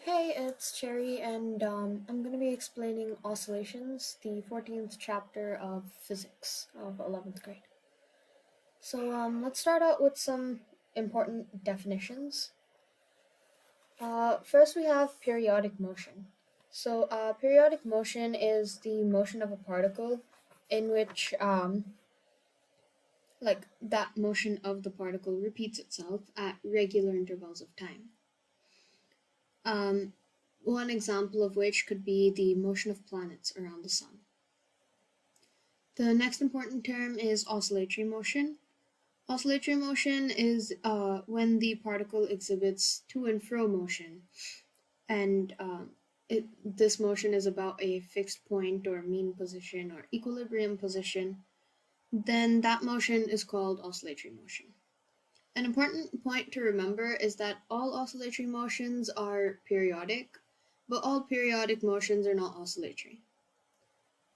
Hey, it's Cherry, and I'm going to be explaining Oscillations, the 14th chapter of Physics of 11th grade. So let's start out with some important definitions. First, we have periodic motion. Periodic motion is the motion of a particle in which, that motion of the particle repeats itself at regular intervals of time. Um, One example of which could be the motion of planets around the sun. The next important term is oscillatory motion. Oscillatory motion is when the particle exhibits to and fro motion, and this motion is about a fixed point or mean position or equilibrium position. Then that motion is called oscillatory motion. An important point to remember is that all oscillatory motions are periodic, but all periodic motions are not oscillatory.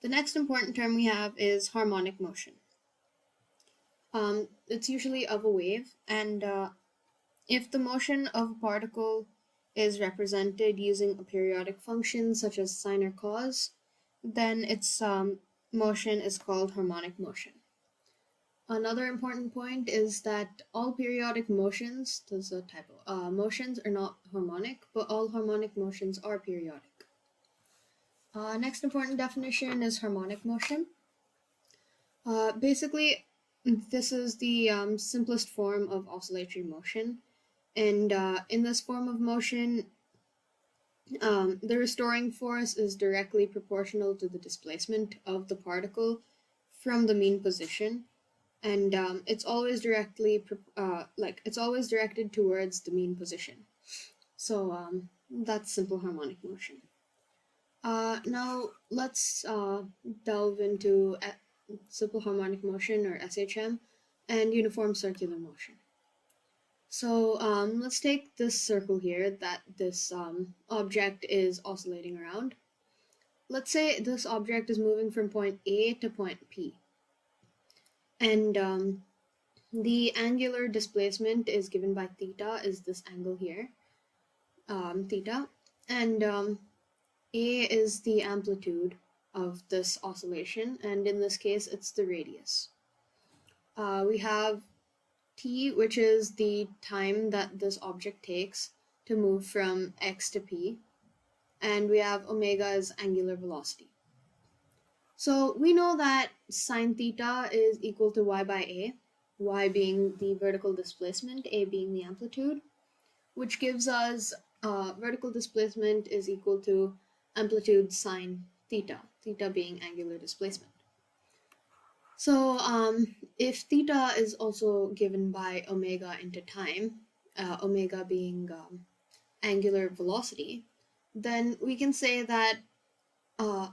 The next important term we have is harmonic motion. It's usually of a wave, and if the motion of a particle is represented using a periodic function such as sine or cos, then its motion is called harmonic motion. Another important point is that all periodic motions, there's a typo, motions are not harmonic, but all harmonic motions are periodic. Next important definition is harmonic motion. Basically, this is the simplest form of oscillatory motion, and in this form of motion, the restoring force is directly proportional to the displacement of the particle from the mean position, and it's always it's always directed towards the mean position. So that's simple harmonic motion. Now let's delve into simple harmonic motion, or SHM, and uniform circular motion. So let's take this circle here that this object is oscillating around. Let's say this object is moving from point A to point P, and the angular displacement is given by theta, is this angle here, theta, and A is the amplitude of this oscillation, and in this case it's the radius. We have t, which is the time that this object takes to move from x to p, and we have omega as angular velocity. So we know that sine theta is equal to y by a, y being the vertical displacement, a being the amplitude, which gives us vertical displacement is equal to amplitude sine theta, theta being angular displacement. So if theta is also given by omega into time, omega being angular velocity, then we can say that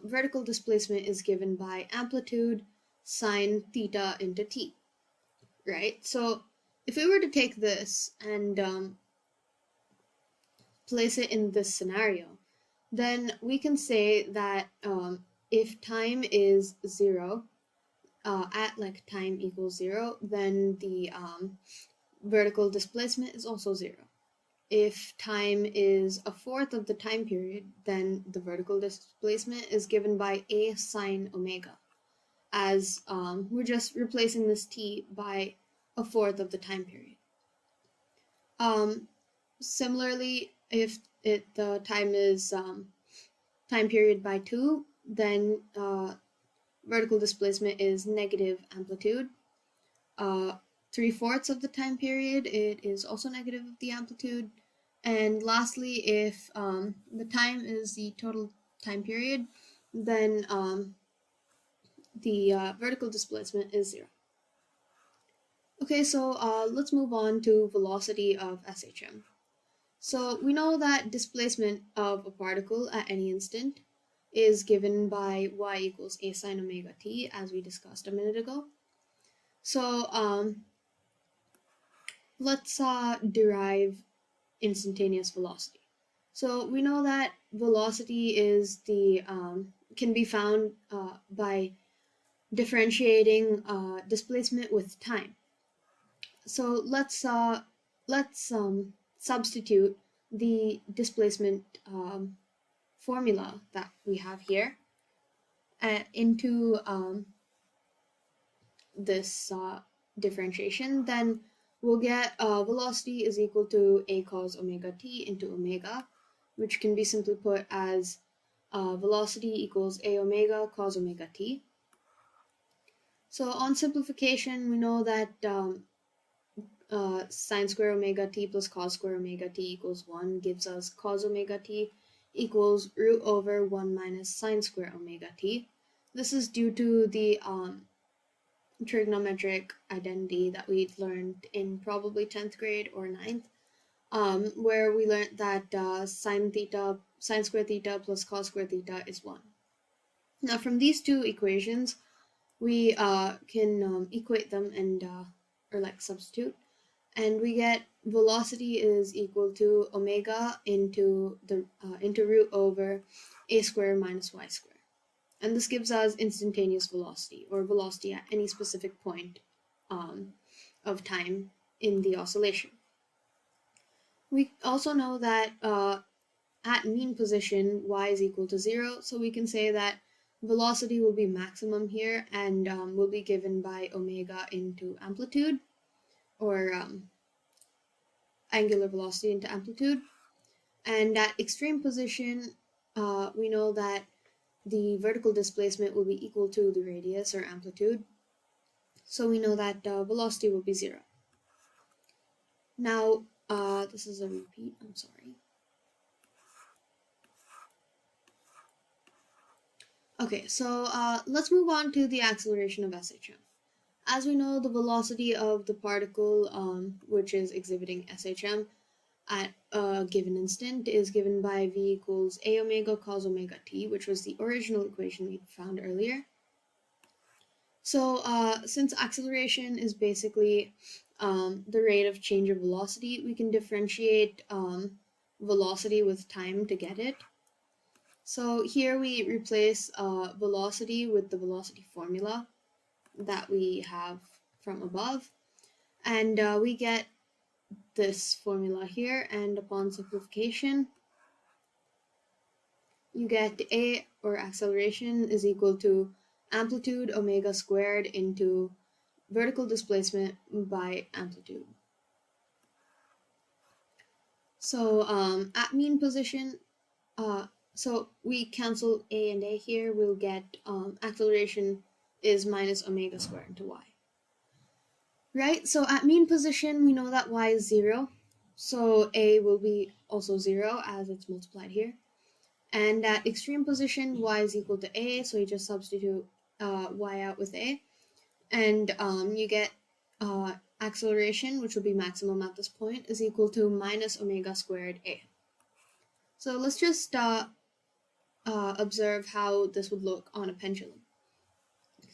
vertical displacement is given by amplitude sine theta into t, right? So if we were to take this and place it in this scenario, then we can say that if time is 0, at like time equals 0, then the vertical displacement is also 0. If time is a fourth of the time period, then the vertical displacement is given by a sine omega, as we're just replacing this t by a fourth of the time period. Similarly, if the time is time period by 2, then vertical displacement is negative amplitude. 3/4 of the time period, it is also negative of the amplitude. And lastly, if the time is the total time period, then the vertical displacement is 0. Okay, so let's move on to velocity of SHM. So we know that displacement of a particle at any instant is given by y equals a sine omega t, as we discussed a minute ago. So let's derive instantaneous velocity. So we know that velocity is the can be found by differentiating displacement with time. So let's substitute the displacement formula that we have here into this differentiation, then we'll get velocity is equal to a cos omega t into omega, which can be simply put as velocity equals a omega cos omega t. So on simplification, we know that sine square omega t plus cos square omega t equals 1 gives us cos omega t equals root over 1 minus sine square omega t. This is due to the trigonometric identity that we learned in probably 10th grade or 9th, where we learned that sine square theta plus cos square theta is 1. Now from these two equations, we can equate them and or like substitute, and we get velocity is equal to omega into root over a square minus y square. And this gives us instantaneous velocity, or velocity at any specific point of time in the oscillation. We also know that at mean position, y is equal to 0, so we can say that velocity will be maximum here and will be given by omega into amplitude, or angular velocity into amplitude. And at extreme position, we know that the vertical displacement will be equal to the radius or amplitude. So we know that velocity will be 0. Now, this is a repeat, I'm sorry. Okay, so let's move on to the acceleration of SHM. As we know, the velocity of the particle, which is exhibiting SHM, at a given instant is given by v equals a omega cos omega t, which was the original equation we found earlier. So since acceleration is basically the rate of change of velocity, we can differentiate velocity with time to get it. So here we replace velocity with the velocity formula that we have from above, and we get this formula here, and upon simplification you get a, or acceleration, is equal to amplitude omega squared into vertical displacement by amplitude. So at mean position, so we cancel a and a here, we'll get acceleration is minus omega squared into y. Right, so at mean position, we know that y is 0, so a will be also 0 as it's multiplied here. And at extreme position, y is equal to a, so you just substitute y out with a, and you get acceleration, which will be maximum at this point, is equal to minus omega squared a. So let's just observe how this would look on a pendulum.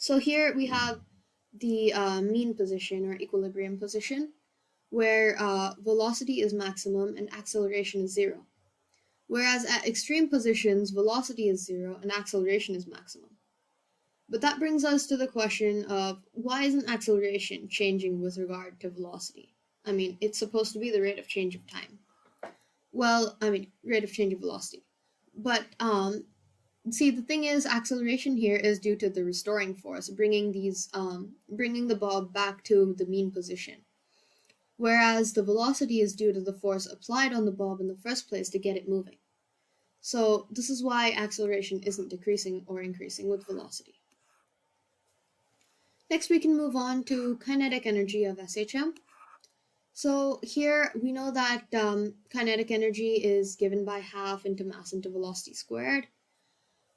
So here we have the mean position or equilibrium position, where velocity is maximum and acceleration is 0. Whereas at extreme positions, velocity is 0 and acceleration is maximum. But that brings us to the question of, why isn't acceleration changing with regard to velocity? I mean, it's supposed to be the rate of change of time. Well, I mean, rate of change of velocity. But see, the thing is, acceleration here is due to the restoring force, bringing the bob back to the mean position. Whereas the velocity is due to the force applied on the bob in the first place to get it moving. So this is why acceleration isn't decreasing or increasing with velocity. Next, we can move on to kinetic energy of SHM. So here we know that kinetic energy is given by half into mass into velocity squared.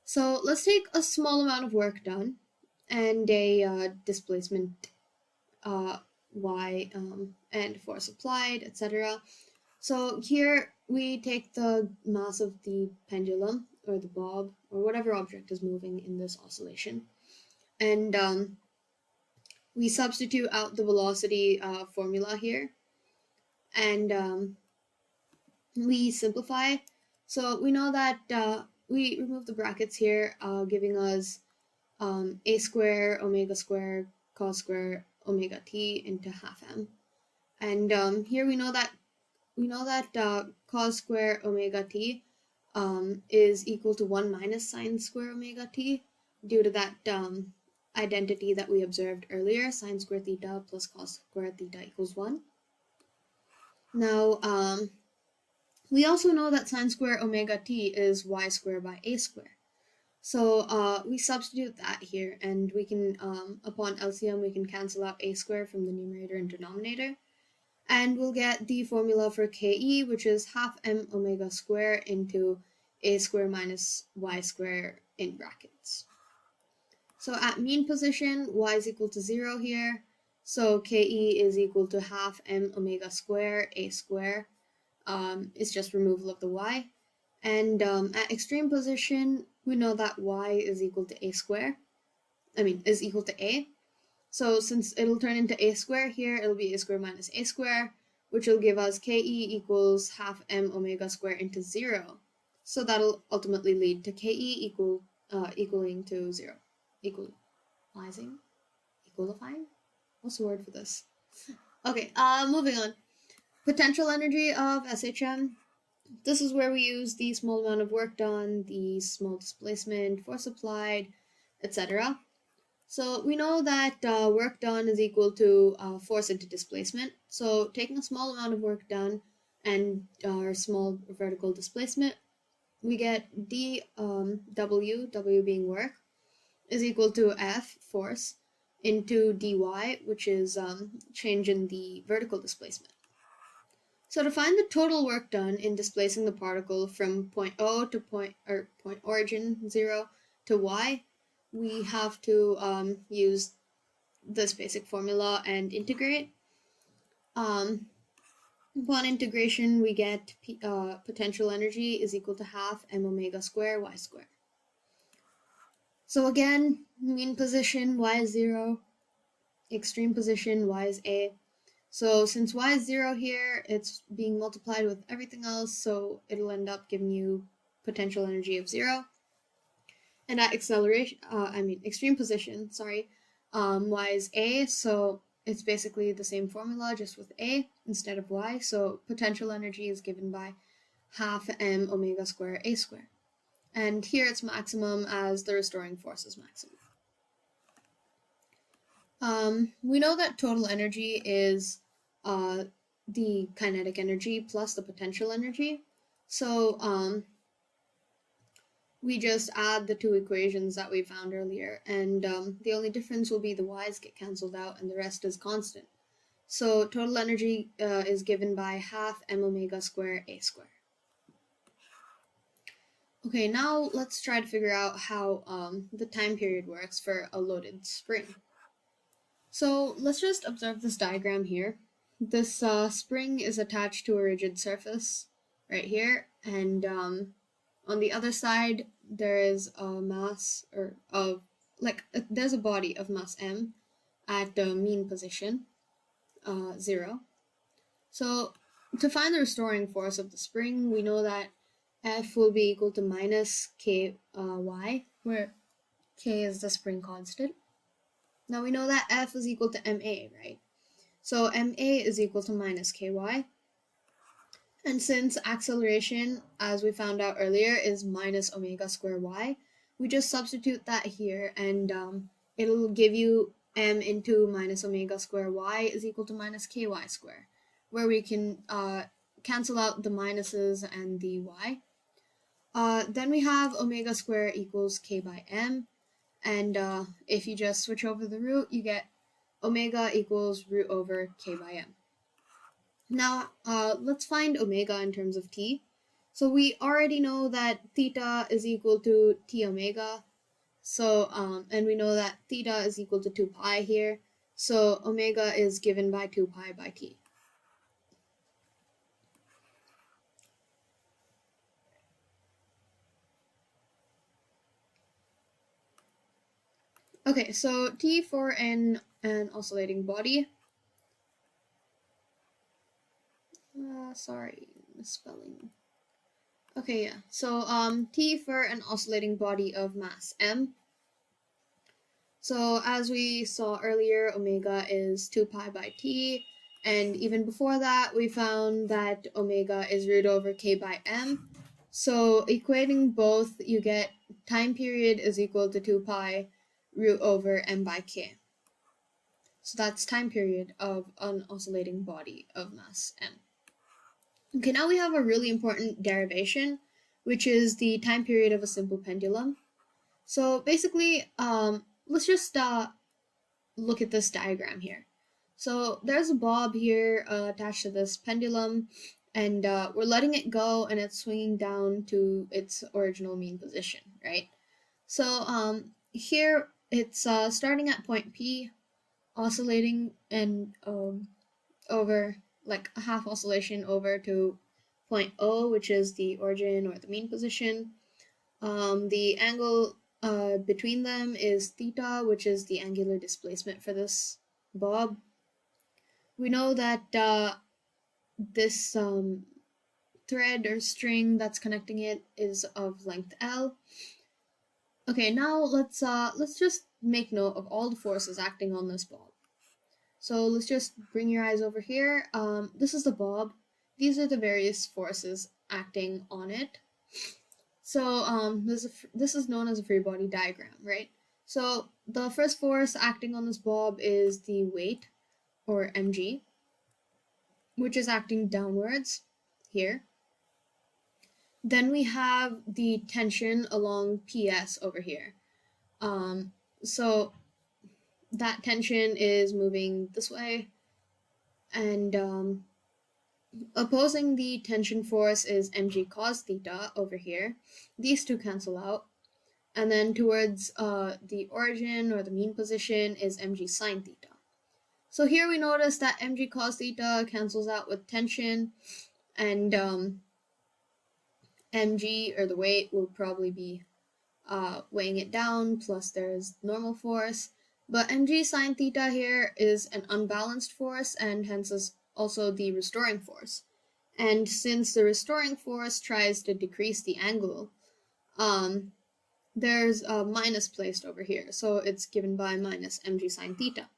So let's take a small amount of work done and a displacement y and force applied, etc. So here we take the mass of the pendulum or the bob or whatever object is moving in this oscillation, and we substitute out the velocity formula here, and we simplify. So we know that we remove the brackets here, giving us a square omega square cos square omega t into half m. And here we know that we know that cos square omega t is equal to 1 minus sine square omega t due to that identity that we observed earlier, sine square theta plus cos square theta equals 1. Now, we also know that sine square omega t is y squared by a squared. So we substitute that here, and we can, upon LCM, we can cancel out a squared from the numerator and denominator. And we'll get the formula for Ke, which is half m omega square into a square minus y square in brackets. So at mean position, y is equal to 0 here. So Ke is equal to half m omega square, a square. It's just removal of the y. And at extreme position, we know that y is equal to a square. Is equal to a. So since it'll turn into a square here, it'll be a square minus a square, which will give us Ke equals half m omega square into 0. So that'll ultimately lead to Ke equaling to 0. Equalizing? Equalifying? What's the word for this? Okay, moving on. Potential energy of SHM. This is where we use the small amount of work done, the small displacement, force applied, etc. So we know that work done is equal to force into displacement. So taking a small amount of work done and our small vertical displacement, we get W being work, is equal to F, force, into dy, which is change in the vertical displacement. So to find the total work done in displacing the particle from point O to point origin 0 to y, we have to use this basic formula and integrate. Upon integration, we get potential energy is equal to half m omega square y square. So again, mean position, y is 0. Extreme position, y is a. So since y is 0 here, it's being multiplied with everything else, so it'll end up giving you potential energy of 0. And at extreme position, y is a, so it's basically the same formula, just with a instead of y. So potential energy is given by half m omega square a square. And here it's maximum as the restoring force is maximum. We know that total energy is the kinetic energy plus the potential energy. So we just add the two equations that we found earlier, and the only difference will be the y's get cancelled out and the rest is constant. So total energy is given by half m omega square a square. Okay, now let's try to figure out how the time period works for a loaded spring. So let's just observe this diagram here. This spring is attached to a rigid surface right here, and on the other side there is a mass there's a body of mass m at the mean position 0. So to find the restoring force of the spring, we know that F will be equal to minus Ky, where K is the spring constant. Now we know that F is equal to MA, right? So MA is equal to minus Ky. And since acceleration, as we found out earlier, is minus omega square y, we just substitute that here, and it'll give you m into minus omega square y is equal to minus ky square, where we can cancel out the minuses and the y. Then we have omega square equals k by m, and if you just switch over the root, you get omega equals root over k by m. Now, let's find omega in terms of t. So we already know that theta is equal to t omega. So, and we know that theta is equal to 2 pi here. So omega is given by 2 pi by t. Okay, so t for an oscillating body. Sorry, misspelling. Okay, yeah. So t for an oscillating body of mass m. So as we saw earlier, omega is 2 pi by t, And even before that, we found that omega is root over k by m. So equating both, you get time period is equal to 2 pi root over m by k. So that's time period of an oscillating body of mass m. Okay, now we have a really important derivation, which is the time period of a simple pendulum. So basically, let's just look at this diagram here. So there's a bob here attached to this pendulum, and we're letting it go, and it's swinging down to its original mean position, right? So here it's starting at point P, oscillating and over like a half oscillation over to point O, which is the origin or the mean position. The angle between them is theta, which is the angular displacement for this bob. We know that this thread or string that's connecting it is of length L. Okay, now let's just make note of all the forces acting on this bob. So let's just bring your eyes over here. This is the bob. These are the various forces acting on it. So this is known as a free body diagram, right? So the first force acting on this bob is the weight, or mg, which is acting downwards here. Then we have the tension along PS over here. So that tension is moving this way, and opposing the tension force is mg cos theta over here. These two cancel out. And then towards the origin or the mean position is mg sine theta. So here we notice that mg cos theta cancels out with tension, and mg, or the weight, will probably be weighing it down, plus there's normal force. But mg sine theta here is an unbalanced force, and hence is also the restoring force. And since the restoring force tries to decrease the angle, there's a minus placed over here, so it's given by minus mg sine theta.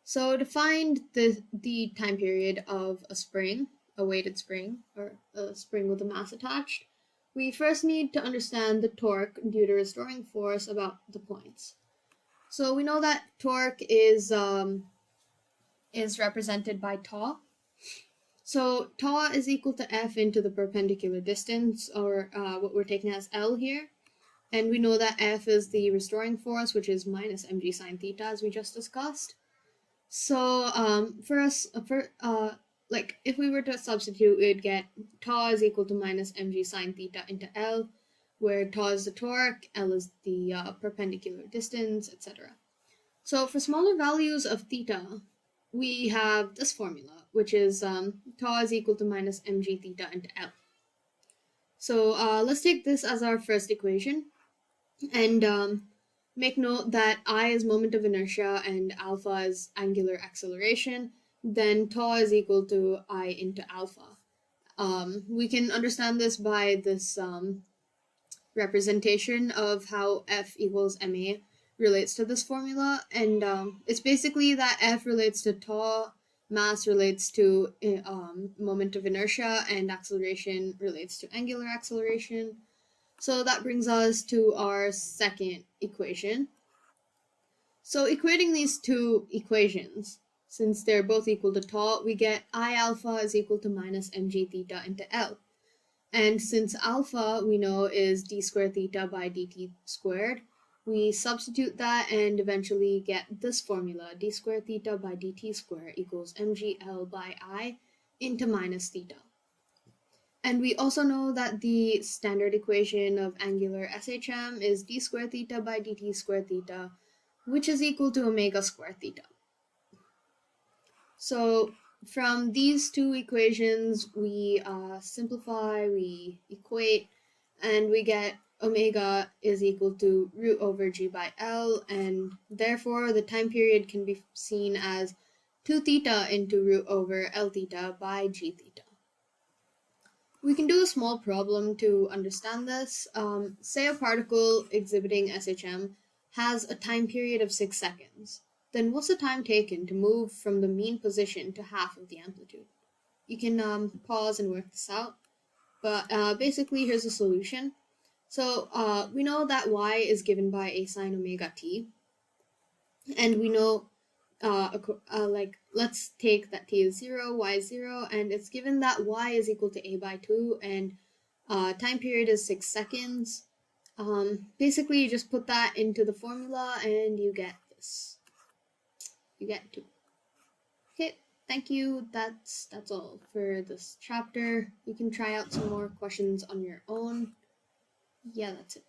So to find the time period of a spring, a weighted spring, or a spring with a mass attached, we first need to understand the torque due to restoring force about the points. So we know that torque is represented by tau. So tau is equal to F into the perpendicular distance, or what we're taking as L here. And we know that F is the restoring force, which is minus mg sine theta, as we just discussed. So like if we were to substitute, we'd get tau is equal to minus mg sine theta into L, where tau is the torque, L is the perpendicular distance, etc. So for smaller values of theta, we have this formula, which is tau is equal to minus mg theta into L. So let's take this as our first equation, and make note that I is moment of inertia and alpha is angular acceleration. Then tau is equal to I into alpha. We can understand this by this representation of how F equals ma relates to this formula, and it's basically that F relates to tau, mass relates to moment of inertia, and acceleration relates to angular acceleration. So that brings us to our second equation. So equating these two equations, since they're both equal to tau, we get I alpha is equal to minus mg theta into L. And since alpha, we know, is d squared theta by dt squared, we substitute that and eventually get this formula, d squared theta by dt squared equals mgl by I into minus theta. And we also know that the standard equation of angular SHM is d squared theta by dt squared theta, which is equal to omega squared theta. So from these two equations, we simplify, we equate, and we get omega is equal to root over g by L, and therefore the time period can be seen as 2 theta into root over L theta by g theta. We can do a small problem to understand this. Say a particle exhibiting SHM has a time period of 6 seconds. then what's the time taken to move from the mean position to half of the amplitude? You can pause and work this out, but basically here's the solution. So we know that y is given by a sine omega t, and we know like let's take that t is 0, y is 0, and it's given that y is equal to a by 2, and time period is 6 seconds. Basically, you just put that into the formula and you get this. You get 2. Okay, thank you. That's all for this chapter. You can try out some more questions on your own. Yeah, that's it.